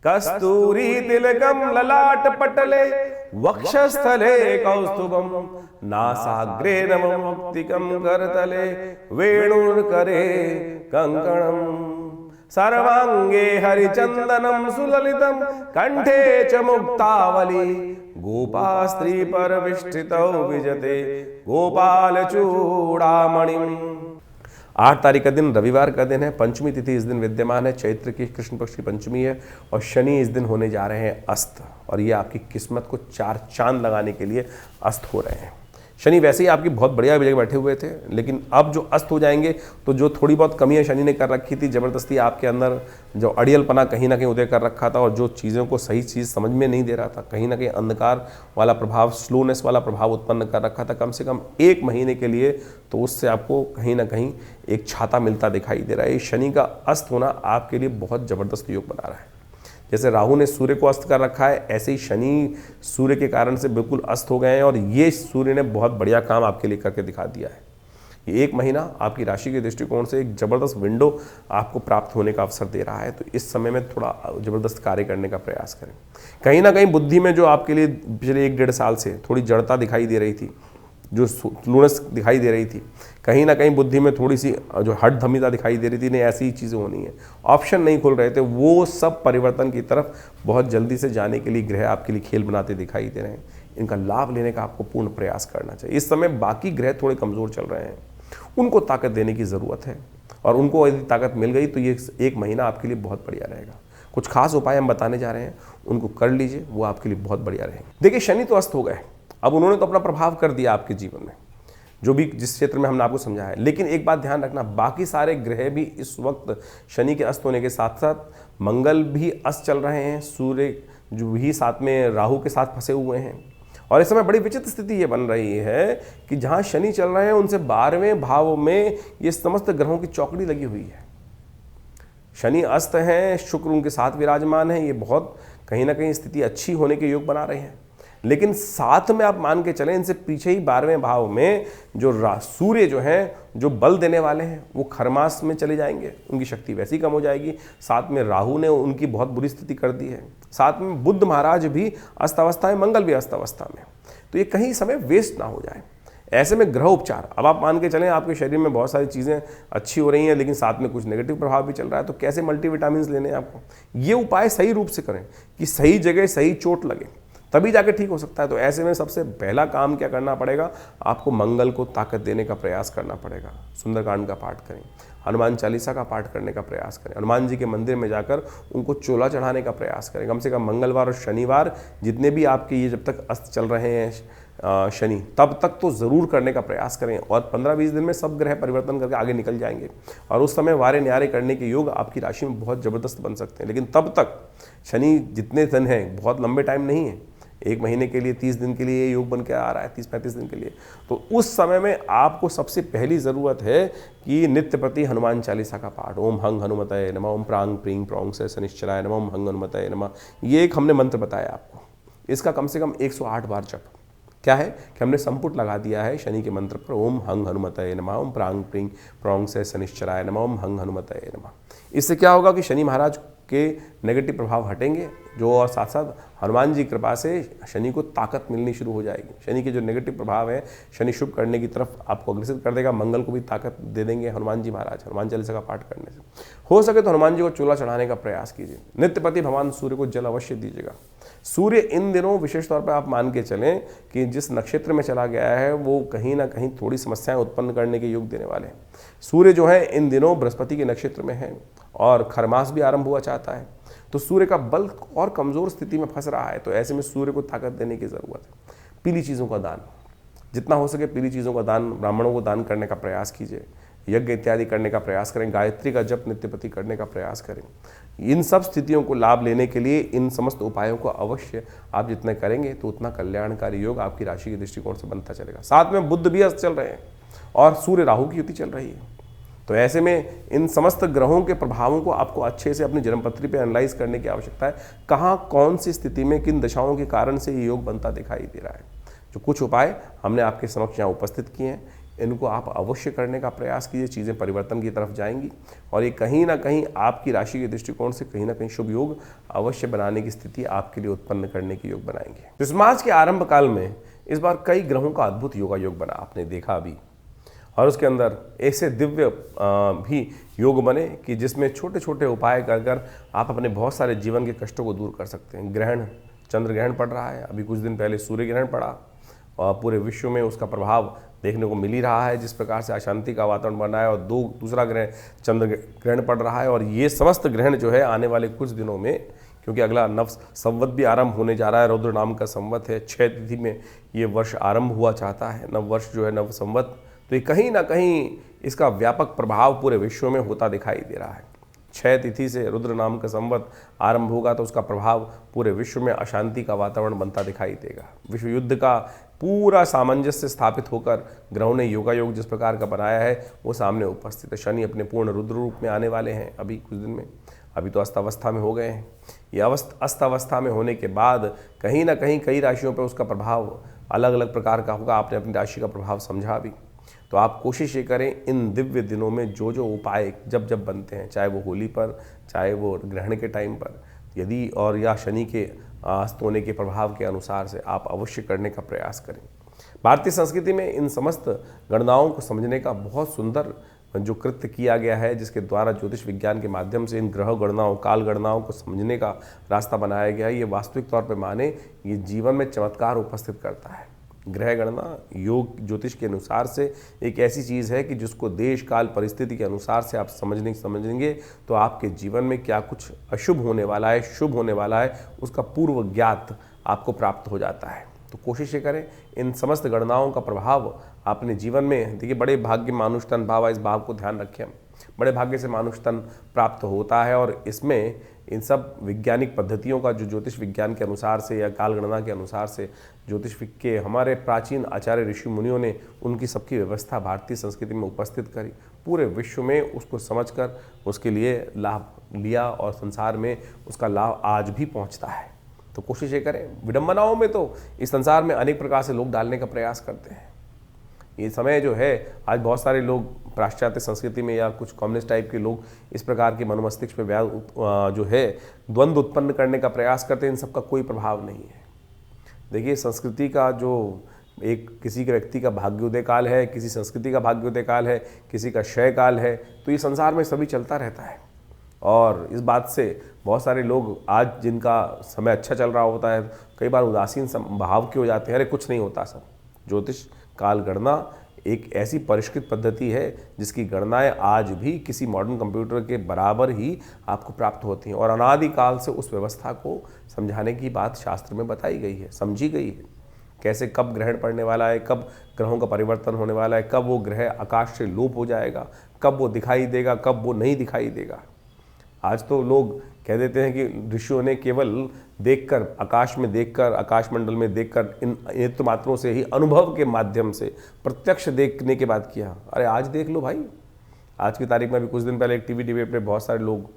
कस्तूरी तिलकम ललाट पटले वक्षस्थले कौस्तुभम नासाग्रे नमः मुक्तिकम करतले वेणुर्करे कंकणम सर्वांगे हरिचंदनम सुललितम कंठे च मुक्तावली गोपा स्त्री परविष्ठितौ विजते गोपाल चूड़ामणिम। 8 तारीख का दिन रविवार का दिन है। पंचमी तिथि इस दिन विद्यमान है। चैत्र की कृष्ण पक्ष की पंचमी है और शनि इस दिन होने जा रहे हैं अस्त, और ये आपकी किस्मत को 4 चांद लगाने के लिए अस्त हो रहे हैं। शनि वैसे ही आपकी बहुत बढ़िया जगह बैठे हुए थे, लेकिन अब जो अस्त हो जाएंगे तो जो थोड़ी बहुत कमियां शनि ने कर रखी थी, ज़बरदस्ती आपके अंदर जो अड़ियलपना कहीं ना कहीं उदय कर रखा था और जो चीज़ों को सही चीज़ समझ में नहीं दे रहा था, कहीं ना कहीं अंधकार वाला प्रभाव, स्लोनेस वाला प्रभाव उत्पन्न कर रखा था कम से कम 1 महीने के लिए, तो उससे आपको कहीं ना कहीं एक छाता मिलता दिखाई दे रहा है। शनि का अस्त होना आपके लिए बहुत ज़बरदस्त योग बना रहा है। जैसे राहु ने सूर्य को अस्त कर रखा है, ऐसे ही शनि सूर्य के कारण से बिल्कुल अस्त हो गए हैं और ये सूर्य ने बहुत बढ़िया काम आपके लिए करके दिखा दिया है। ये 1 महीना आपकी राशि के दृष्टिकोण से एक जबरदस्त विंडो आपको प्राप्त होने का अवसर दे रहा है, तो इस समय में थोड़ा जबरदस्त कार्य करने का प्रयास करें। कहीं ना कहीं बुद्धि में जो आपके लिए पिछले 1-1.5 साल से थोड़ी जड़ता दिखाई दे रही थी, जो स्लोनेस दिखाई दे रही थी, कहीं ना कहीं बुद्धि में थोड़ी सी जो हट धमिता दिखाई दे रही थी, नहीं ऐसी ही चीज़ें होनी है, ऑप्शन नहीं खुल रहे थे, वो सब परिवर्तन की तरफ बहुत जल्दी से जाने के लिए ग्रह आपके लिए खेल बनाते दिखाई दे रहे हैं। इनका लाभ लेने का आपको पूर्ण प्रयास करना चाहिए। इस समय बाकी ग्रह थोड़े कमज़ोर चल रहे हैं, उनको ताकत देने की ज़रूरत है, और उनको यदि ताकत मिल गई तो ये 1 महीना आपके लिए बहुत बढ़िया रहेगा। कुछ खास उपाय हम बताने जा रहे हैं, उनको कर लीजिए, वो आपके लिए बहुत बढ़िया रहेंगे। देखिए, शनि तो अस्त हो गए, अब उन्होंने तो अपना प्रभाव कर दिया आपके जीवन में, जो भी जिस क्षेत्र में हमने आपको समझाया है, लेकिन एक बात ध्यान रखना, बाकी सारे ग्रह भी इस वक्त शनि के अस्त होने के साथ साथ मंगल भी अस्त चल रहे हैं, सूर्य जो भी साथ में राहु के साथ फंसे हुए हैं, और इस समय बड़ी विचित्र स्थिति ये बन रही है कि जहां शनि चल रहे हैं उनसे 12वें भाव में ये समस्त ग्रहों की चौकड़ी लगी हुई है। शनि अस्त हैं, शुक्र उनके साथ विराजमान है, ये बहुत कहीं ना कहीं स्थिति अच्छी होने के योग बना रहे हैं, लेकिन साथ में आप मान के चलें इनसे पीछे ही 12वें भाव में जो सूर्य जो हैं, जो बल देने वाले हैं, वो खरमास में चले जाएंगे, उनकी शक्ति वैसे ही कम हो जाएगी। साथ में राहु ने उनकी बहुत बुरी स्थिति कर दी है, साथ में बुध महाराज भी अस्त अवस्था में, मंगल भी अस्त अवस्था में, तो ये कहीं समय वेस्ट ना हो जाए। ऐसे में ग्रह उपचार, अब आप मान के चलें आपके शरीर में बहुत सारी चीज़ें अच्छी हो रही हैं, लेकिन साथ में कुछ नेगेटिव प्रभाव भी चल रहा है, तो कैसे मल्टीविटामिन्स लेने हैं आपको, ये उपाय सही रूप से करें कि सही जगह सही चोट लगे, तभी जाके ठीक हो सकता है। तो ऐसे में सबसे पहला काम क्या करना पड़ेगा, आपको मंगल को ताकत देने का प्रयास करना पड़ेगा। सुंदरकांड का पाठ करें, हनुमान चालीसा का पाठ करने का प्रयास करें, हनुमान जी के मंदिर में जाकर उनको चोला चढ़ाने का प्रयास करें। कम से कम मंगलवार और शनिवार जितने भी आपके ये जब तक अस्त चल रहे हैं शनि, तब तक तो ज़रूर करने का प्रयास करें, और 15-20 दिन में सब ग्रह परिवर्तन करके आगे निकल जाएंगे और उस समय वारे न्यारे करने के योग आपकी राशि में बहुत ज़बरदस्त बन सकते हैं। लेकिन तब तक शनि जितने दिन हैं, बहुत लंबे टाइम नहीं है, 1 महीने के लिए, 30 दिन के लिए ये योग बन के आ रहा है, 30-35 दिन के लिए, तो उस समय में आपको सबसे पहली ज़रूरत है कि नित्य प्रति हनुमान चालीसा का पाठ, ओम हंग हनुमतये नमः, ओम प्रांग प्रींग प्रौंग से शनिश्चराय नमः, ओम हंग हनुमतये नमः, ये एक हमने मंत्र बताया आपको, इसका कम से कम 108 बार जप। क्या है कि हमने संपुट लगा दिया है शनि के मंत्र पर, ओम हंग हनुमतये नमः, ओम प्रांग प्रींग प्रौंग से शनिश्चराय नमः, ओम हंग हनुमतये नमः। इससे क्या होगा कि शनि महाराज के नेगेटिव प्रभाव हटेंगे, जो और साथ साथ हनुमान जी की कृपा से शनि को ताकत मिलनी शुरू हो जाएगी। शनि के जो नेगेटिव प्रभाव है, शनि शुभ करने की तरफ आपको अग्रसित कर देगा, मंगल को भी ताकत दे देंगे हनुमान जी महाराज, हनुमान चालीसा का पाठ करने से। हो सके तो हनुमान जी को चूल्हा चढ़ाने का प्रयास कीजिए। नित्यपति भगवान सूर्य को जल अवश्य दीजिएगा। सूर्य इन दिनों विशेष तौर पर आप मान के चलें कि जिस नक्षत्र में चला गया है वो कहीं ना कहीं थोड़ी समस्याएं उत्पन्न करने के योग देने वाले हैं। सूर्य जो है इन दिनों बृहस्पति के नक्षत्र में है और खरमास भी आरंभ हुआ चाहता है, तो सूर्य का बल और कमज़ोर स्थिति में फंस रहा है, तो ऐसे में सूर्य को ताकत देने की ज़रूरत है। पीली चीज़ों का दान, जितना हो सके पीली चीज़ों का दान, ब्राह्मणों को दान करने का प्रयास कीजिए, यज्ञ इत्यादि करने का प्रयास करें, गायत्री का जप नित्यपति करने का प्रयास करें। इन सब स्थितियों को लाभ लेने के लिए इन समस्त उपायों को अवश्य आप जितने करेंगे तो उतना कल्याणकारी योग आपकी राशि के दृष्टिकोण से बनता चलेगा। साथ में बुध भी अस्त चल रहे हैं और सूर्य राहु की युति चल रही है, तो ऐसे में इन समस्त ग्रहों के प्रभावों को आपको अच्छे से अपनी जन्मपत्री पे एनालाइज करने की आवश्यकता है, कहाँ कौन सी स्थिति में किन दशाओं के कारण से ये योग बनता दिखाई दे रहा है। जो कुछ उपाय हमने आपके समक्ष यहाँ उपस्थित किए हैं, इनको आप अवश्य करने का प्रयास कीजिए, चीज़ें परिवर्तन की तरफ जाएंगी और ये कहीं ना कहीं आपकी राशि के दृष्टिकोण से कहीं ना कहीं शुभ योग अवश्य बनाने की स्थिति आपके लिए उत्पन्न करने के योग बनाएंगे। इस मार्च के आरंभ काल में इस बार कई ग्रहों का अद्भुत योग बना, आपने देखा अभी, और उसके अंदर ऐसे दिव्य भी योग बने कि जिसमें छोटे छोटे उपाय कर कर आप अपने बहुत सारे जीवन के कष्टों को दूर कर सकते हैं। ग्रहण, चंद्र ग्रहण पड़ रहा है, अभी कुछ दिन पहले सूर्य ग्रहण पड़ा और पूरे विश्व में उसका प्रभाव देखने को मिल ही रहा है। जिस प्रकार से अशांति का वातावरण बना है और दूसरा ग्रहण चंद्र ग्रहण पड़ रहा है और ये समस्त ग्रहण जो है आने वाले कुछ दिनों में, क्योंकि अगला नव संवत भी आरंभ होने जा रहा है, रुद्र नाम का संवत है, 6 तिथि में ये वर्ष आरंभ हुआ चाहता है, नव वर्ष जो है नव संवत, तो ये कहीं ना कहीं इसका व्यापक प्रभाव पूरे विश्व में होता दिखाई दे रहा है। 6 तिथि से रुद्र नाम का संवत आरंभ होगा तो उसका प्रभाव पूरे विश्व में अशांति का वातावरण बनता दिखाई देगा। विश्व युद्ध का पूरा सामंजस्य स्थापित होकर ग्रहों ने योगायोग जिस प्रकार का बनाया है वो सामने उपस्थित है। शनि अपने पूर्ण रुद्र रूप में आने वाले हैं अभी कुछ दिन में, अभी तो अस्थावस्था में हो गए हैं। ये अस्थावस्था में होने के बाद कहीं ना कहीं कई राशियों पर उसका प्रभाव अलग अलग प्रकार का होगा। आपने अपनी राशि का प्रभाव समझा भी, तो आप कोशिश ये करें इन दिव्य दिनों में जो जो उपाय जब जब बनते हैं, चाहे वो होली पर, चाहे वो ग्रहण के टाइम पर, यदि और या शनि के अस्त होने के प्रभाव के अनुसार से आप अवश्य करने का प्रयास करें। भारतीय संस्कृति में इन समस्त गणनाओं को समझने का बहुत सुंदर जो कृत्य किया गया है, जिसके द्वारा ज्योतिष विज्ञान के माध्यम से इन ग्रह गणनाओं, काल गणनाओं को समझने का रास्ता बनाया गया है। ये वास्तविक तौर पर माने ये जीवन में चमत्कार उपस्थित करता है। ग्रह गणना योग ज्योतिष के अनुसार से एक ऐसी चीज़ है कि जिसको देश काल परिस्थिति के अनुसार से आप समझेंगे तो आपके जीवन में क्या कुछ अशुभ होने वाला है, शुभ होने वाला है, उसका पूर्व ज्ञात आपको प्राप्त हो जाता है। तो कोशिश ये करें इन समस्त गणनाओं का प्रभाव अपने जीवन में, देखिए बड़े भाग्य मानुष तन भावा, इस भाव को ध्यान रखें हम, बड़े भाग्य से मानुष तन प्राप्त होता है और इसमें इन सब वैज्ञानिक पद्धतियों का जो ज्योतिष विज्ञान के अनुसार से या काल गणना के अनुसार से ज्योतिष के हमारे प्राचीन आचार्य ऋषि मुनियों ने उनकी सबकी व्यवस्था भारतीय संस्कृति में उपस्थित करी, पूरे विश्व में उसको समझकर उसके लिए लाभ लिया और संसार में उसका लाभ आज भी पहुंचता है। तो कोशिश ये करें, विडंबनाओं में तो इस संसार में अनेक प्रकार से लोग डालने का प्रयास करते हैं। ये समय जो है आज बहुत सारे लोग पाश्चात्य संस्कृति में या कुछ कम्युनिस्ट टाइप के लोग इस प्रकार के मनोमस्तिष्क में जो है द्वंद्व उत्पन्न करने का प्रयास करते हैं। इन सबका कोई प्रभाव नहीं है। देखिए संस्कृति का जो एक किसी के व्यक्ति का भाग्योदय काल है, किसी संस्कृति का भाग्योदय काल है, किसी का क्षय काल है, तो ये संसार में सभी चलता रहता है। और इस बात से बहुत सारे लोग आज जिनका समय अच्छा चल रहा होता है कई बार उदासीन भाव के हो जाते हैं, अरे कुछ नहीं होता सब। ज्योतिष काल गणना एक ऐसी परिष्कृत पद्धति है जिसकी गणनाएं आज भी किसी मॉडर्न कंप्यूटर के बराबर ही आपको प्राप्त होती हैं और अनादि काल से उस व्यवस्था को समझाने की बात शास्त्र में बताई गई है, समझी गई है। कैसे कब ग्रहण पड़ने वाला है, कब ग्रहों का परिवर्तन होने वाला है, कब वो ग्रह आकाश से लोप हो जाएगा, कब वो दिखाई देगा, कब वो नहीं दिखाई देगा। आज तो लोग कह देते हैं कि ऋषियों ने केवल देखकर, आकाश में देखकर, आकाश मंडल में देखकर, इन नेत्र मात्रों से ही अनुभव के माध्यम से प्रत्यक्ष देखने के बाद किया। अरे आज देख लो भाई, आज की तारीख में भी कुछ दिन पहले एक टीवी डिबेट पे बहुत सारे लोग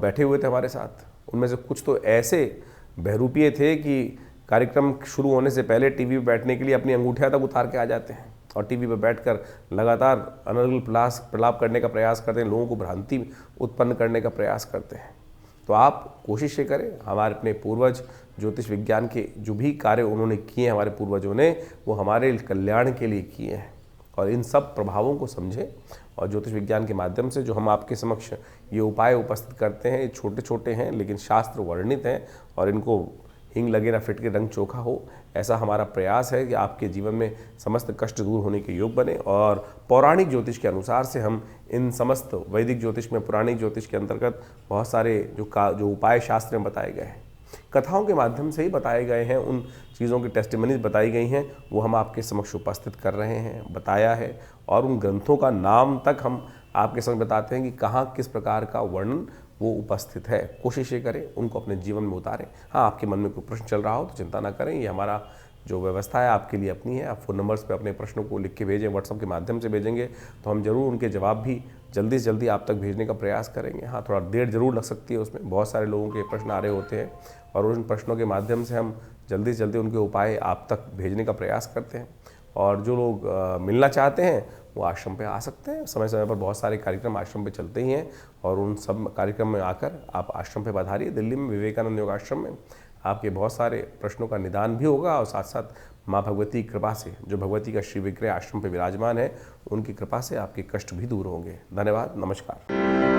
बैठे हुए थे हमारे साथ। उनमें से कुछ तो ऐसे बहरूपिये थे कि कार्यक्रम शुरू होने से पहले टीवी पर बैठने के लिए अपनी अंगूठियाँ तक उतार के आ जाते हैं और टीवी पर बैठकर लगातार अनर्गल प्रलाप करने का प्रयास करते हैं, लोगों को भ्रांति उत्पन्न करने का प्रयास करते हैं। तो आप कोशिश ये करें, हमारे अपने पूर्वज ज्योतिष विज्ञान के जो भी कार्य उन्होंने किए, हमारे पूर्वजों ने, वो हमारे कल्याण के लिए किए हैं और इन सब प्रभावों को समझें। और ज्योतिष विज्ञान के माध्यम से जो हम आपके समक्ष ये उपाय उपस्थित करते हैं, ये छोटे छोटे हैं लेकिन शास्त्र वर्णित हैं और इनको हिंग लगे ना फिट के रंग चोखा हो, ऐसा हमारा प्रयास है कि आपके जीवन में समस्त कष्ट दूर होने के योग बने। और पौराणिक ज्योतिष के अनुसार से हम इन समस्त वैदिक ज्योतिष में, पुराणिक ज्योतिष के अंतर्गत बहुत सारे जो उपाय शास्त्र में बताए गए हैं, कथाओं के माध्यम से ही बताए गए हैं, उन चीज़ों की टेस्टिमनीज बताई गई हैं, वो हम आपके समक्ष उपस्थित कर रहे हैं, बताया है। और उन ग्रंथों का नाम तक हम आपके समक्ष बताते हैं कि कहाँ किस प्रकार का वर्णन वो उपस्थित है। कोशिश ये करें उनको अपने जीवन में उतारें। हाँ, आपके मन में कोई प्रश्न चल रहा हो तो चिंता ना करें, ये हमारा जो व्यवस्था है आपके लिए अपनी है। आप फ़ोन नंबर्स पे अपने प्रश्नों को लिख के भेजें, व्हाट्सएप के माध्यम से भेजेंगे तो हम ज़रूर उनके जवाब भी जल्दी से जल्दी आप तक भेजने का प्रयास करेंगे। हाँ, थोड़ा देर ज़रूर लग सकती है उसमें, बहुत सारे लोगों के प्रश्न आ रहे होते हैं और उन प्रश्नों के माध्यम से हम जल्दी से जल्दी उनके उपाय आप तक भेजने का प्रयास करते हैं। और जो लोग मिलना चाहते हैं वो आश्रम पे आ सकते हैं। समय समय पर बहुत सारे कार्यक्रम आश्रम पे चलते ही हैं और उन सब कार्यक्रम में आकर आप आश्रम पे पधारिए। दिल्ली में विवेकानंद योग आश्रम में आपके बहुत सारे प्रश्नों का निदान भी होगा और साथ साथ माँ भगवती की कृपा से, जो भगवती का श्री विग्रह आश्रम पे विराजमान है, उनकी कृपा से आपके कष्ट भी दूर होंगे। धन्यवाद, नमस्कार।